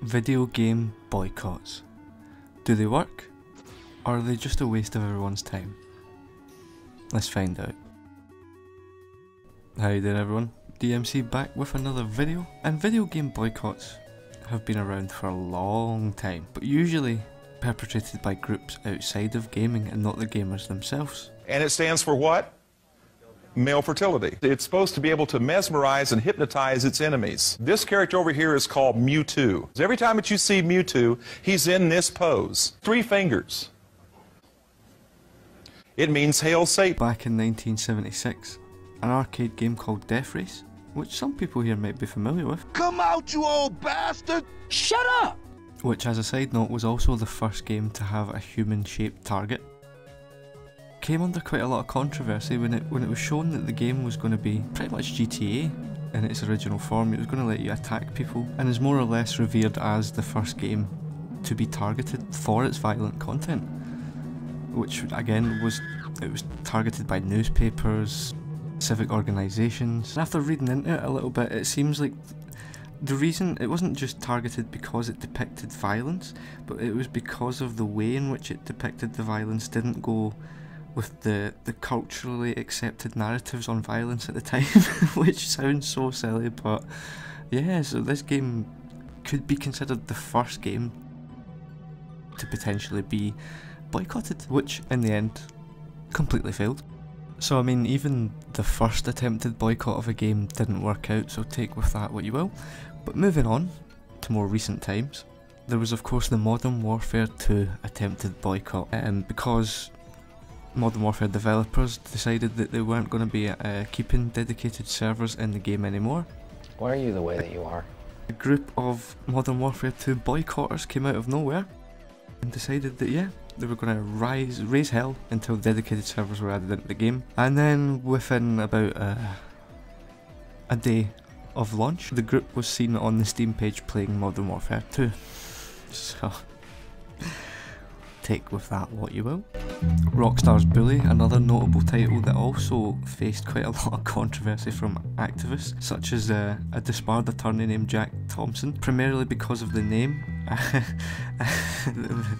Video game boycotts. Do they work? Or are they just a waste of everyone's time? Let's find out. How you doing everyone? DMC back with another video, and video game boycotts have been around for a long time, but usually perpetrated by groups outside of gaming and not the gamers themselves. And it stands for what? Male fertility. It's supposed to be able to mesmerize and hypnotize its enemies. This character over here is called Mewtwo. Every time that you see Mewtwo, he's in this pose. 3 fingers. It means hail Satan. Back in 1976, an arcade game called Death Race, which some people here might be familiar with. Come out, you old bastard! Shut up! Which, as a side note, was also the first game to have a human-shaped target. Came under quite a lot of controversy when it was shown that the game was going to be pretty much GTA in its original form. It was going to let you attack people, and is more or less revered as the first game to be targeted for its violent content. Which again was targeted by newspapers, civic organisations. And after reading into it a little bit, it seems like the reason it wasn't just targeted because it depicted violence, but it was because of the way in which it depicted the violence didn't go with the culturally accepted narratives on violence at the time, which sounds so silly, but yeah, so this game could be considered the first game to potentially be boycotted, which in the end completely failed. So I mean, even the first attempted boycott of a game didn't work out, so take with that what you will. But moving on to more recent times, there was of course the Modern Warfare 2 attempted boycott, because Modern Warfare developers decided that they weren't going to be keeping dedicated servers in the game anymore. Why are you the way that you are? A group of Modern Warfare 2 boycotters came out of nowhere and decided that yeah, they were going to raise hell until dedicated servers were added into the game. And then within about a day of launch, the group was seen on the Steam page playing Modern Warfare 2. So take with that what you will. Rockstar's Bully, another notable title that also faced quite a lot of controversy from activists, such as a disbarred attorney named Jack Thompson, primarily because of the name.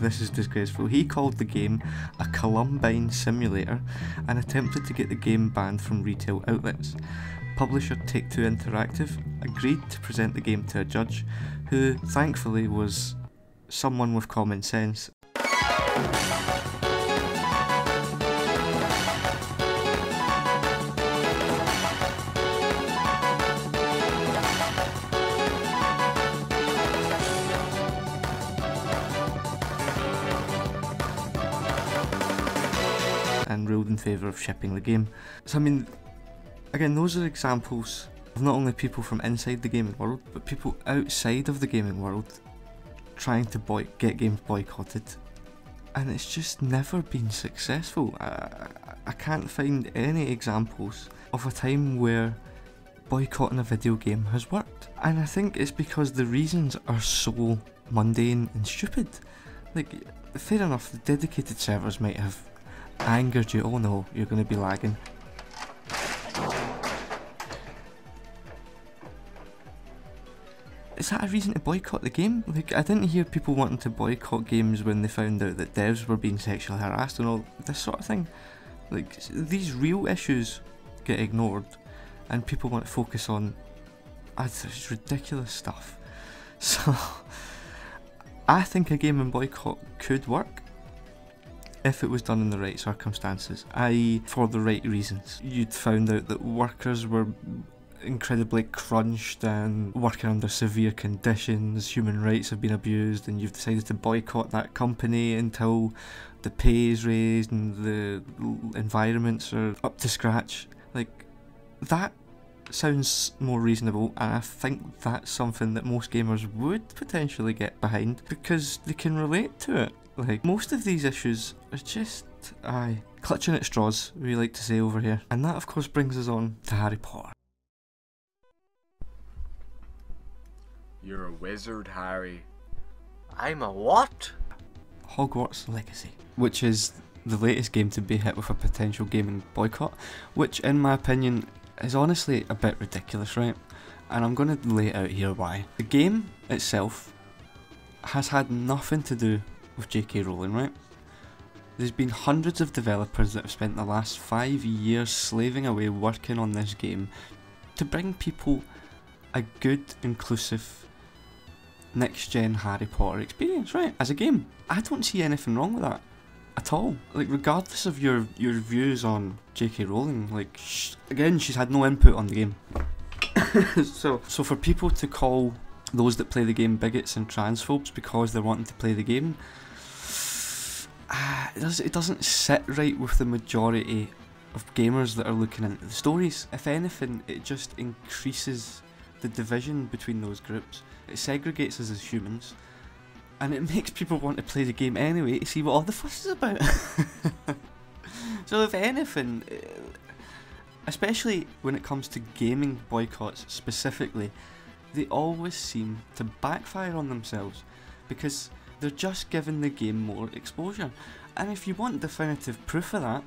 This is disgraceful. He called the game a Columbine simulator and attempted to get the game banned from retail outlets. Publisher Take-Two Interactive agreed to present the game to a judge, who thankfully was someone with common sense. And ruled in favour of shipping the game. So I mean, again, those are examples of not only people from inside the gaming world, but people outside of the gaming world trying to get games boycotted, and it's just never been successful. I can't find any examples of a time where boycotting a video game has worked, and I think it's because the reasons are so mundane and stupid. Like, fair enough, the dedicated servers might have angered you. Oh no, you're going to be lagging. Is that a reason to boycott the game? Like, I didn't hear people wanting to boycott games when they found out that devs were being sexually harassed and all this sort of thing. Like, these real issues get ignored and people want to focus on this ridiculous stuff. So, I think a gaming boycott could work if it was done in the right circumstances, i.e. for the right reasons. You'd found out that workers were incredibly crunched and working under severe conditions, human rights have been abused, and you've decided to boycott that company until the pay is raised and the environments are up to scratch. Like, that sounds more reasonable, and I think that's something that most gamers would potentially get behind because they can relate to it. Like, most of these issues are just, clutching at straws, we like to say over here. And that of course brings us on to Harry Potter. You're a wizard, Harry. I'm a what? Hogwarts Legacy, which is the latest game to be hit with a potential gaming boycott, which in my opinion is honestly a bit ridiculous, right? And I'm going to lay out here why. The game itself has had nothing to do with J.K. Rowling, right? There's been hundreds of developers that have spent the last 5 years slaving away working on this game to bring people a good, inclusive, next-gen Harry Potter experience, right? As a game. I don't see anything wrong with that at all. Like, regardless of your views on J.K. Rowling, like, again, she's had no input on the game. so for people to call those that play the game bigots and transphobes because they're wanting to play the game, it doesn't sit right with the majority of gamers that are looking into the stories. If anything, it just increases the division between those groups. It segregates us as humans, and it makes people want to play the game anyway to see what all the fuss is about. So if anything, especially when it comes to gaming boycotts specifically, they always seem to backfire on themselves because they're just giving the game more exposure. And if you want definitive proof of that,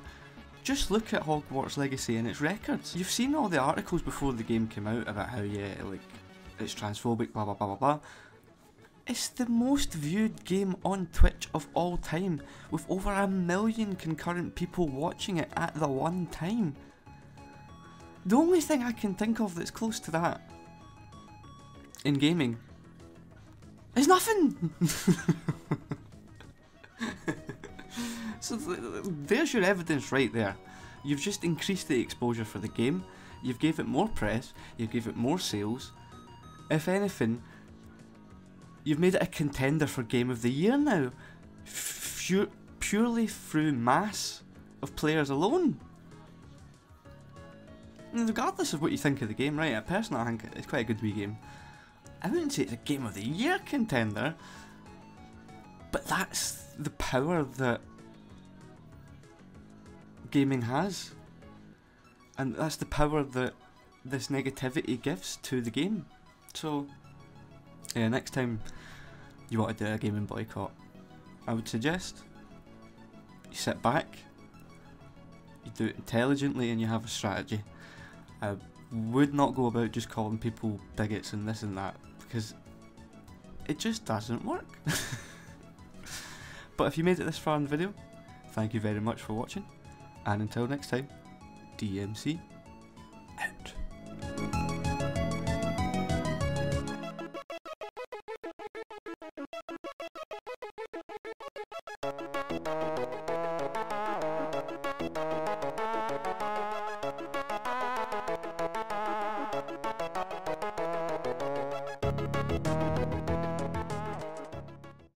just look at Hogwarts Legacy and its records. You've seen all the articles before the game came out about how, yeah, like, it's transphobic, blah blah blah blah blah. It's the most viewed game on Twitch of all time, with over 1 million concurrent people watching it at the one time. The only thing I can think of that's close to that in gaming is nothing. So there's your evidence right there. You've just increased the exposure for the game, you've gave it more press, you've gave it more sales. If anything, you've made it a contender for Game of the Year now, purely through mass of players alone. And regardless of what you think of the game, right, personally I think it's quite a good wee game. I wouldn't say it's a Game of the Year contender, but that's the power that gaming has, and that's the power that this negativity gives to the game. So yeah, next time you want to do a gaming boycott, I would suggest you sit back, you do it intelligently, and you have a strategy. I would not go about just calling people bigots and this and that, because it just doesn't work. But if you made it this far in the video, thank you very much for watching, and until next time, DMC out.